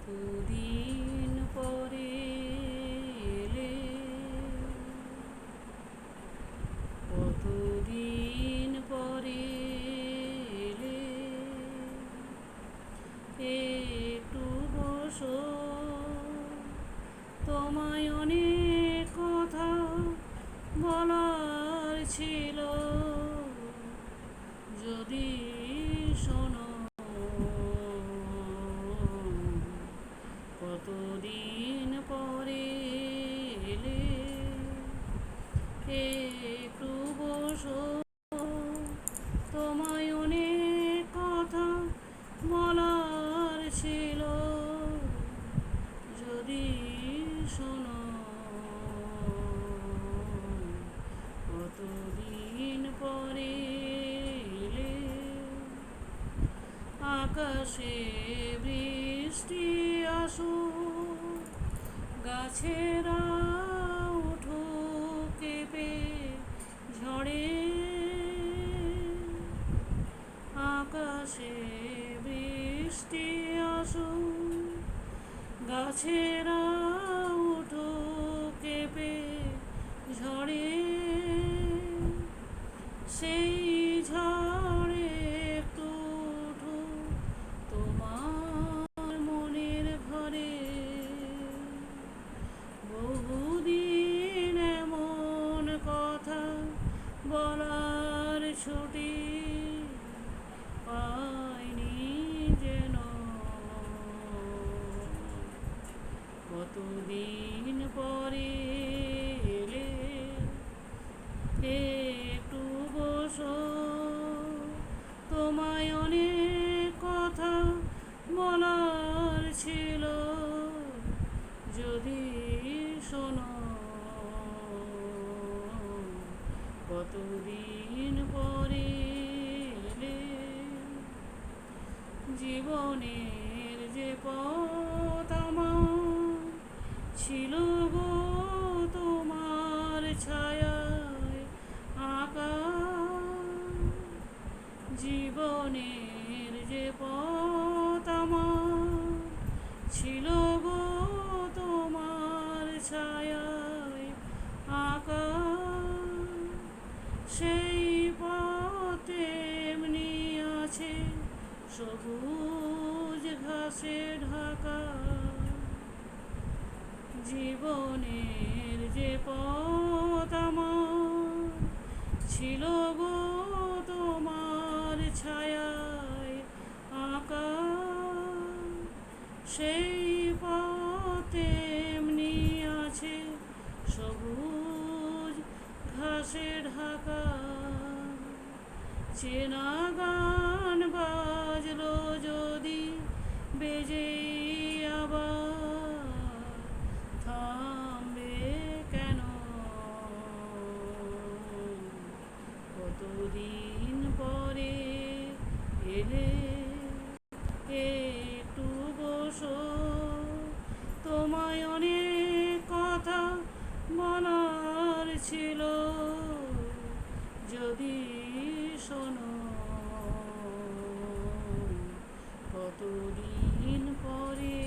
কতদিন পরে এলে, কতদিন পরে এলে, একটু বসো, তোমায় অনেক কথা বলার ছিল, যদি শোনো। কতদিন পরে এলে, একটু বসো, তোমায় অনেক কথা বলার ছিল, যদি শোনো। কতদিন পরে এলে, আকাশে বৃষ্টি আসুক, গাছেরা উঠুক কেঁপে ঝড়ে, আকাশে বৃষ্টি আসুক, গাছেরা উঠুক কেঁপে ঝড়ে, সেই ঝড়ে একটু উঠুক তোমার মনের ঘরে। বহুদিন এমন কথা বলার ছুটি পাইনি যেন, কতদিন পরে এলে, একটু বসো, তোমায় অনেক কথা বলার ছিল, যদি শোনো। কতদিন পরে এলে, জীবনের যে পথ আমার ছিল গো তোমার ছায়ায় আঁকা, জীবনের যে পথ আমার ছিল গো তোমার ছায়ায় আঁকা, সেই পথে এমনি আছে সবুজ ঘাসে ঢাকা, জীবনের যে পথ আমার ছিল গো তোমার ছায়ায় আঁকা, সেই পথে এমনি আছে সবুজ ঘাসে ঢাকা। চেনা গান বাজলো যদি বেজে আবার, থামবে কেন? কতদিন পরে এলে, একটু বসো, তোমায় অনেক কথা বলার ছিল, যদি শোনো। কতদিন পরে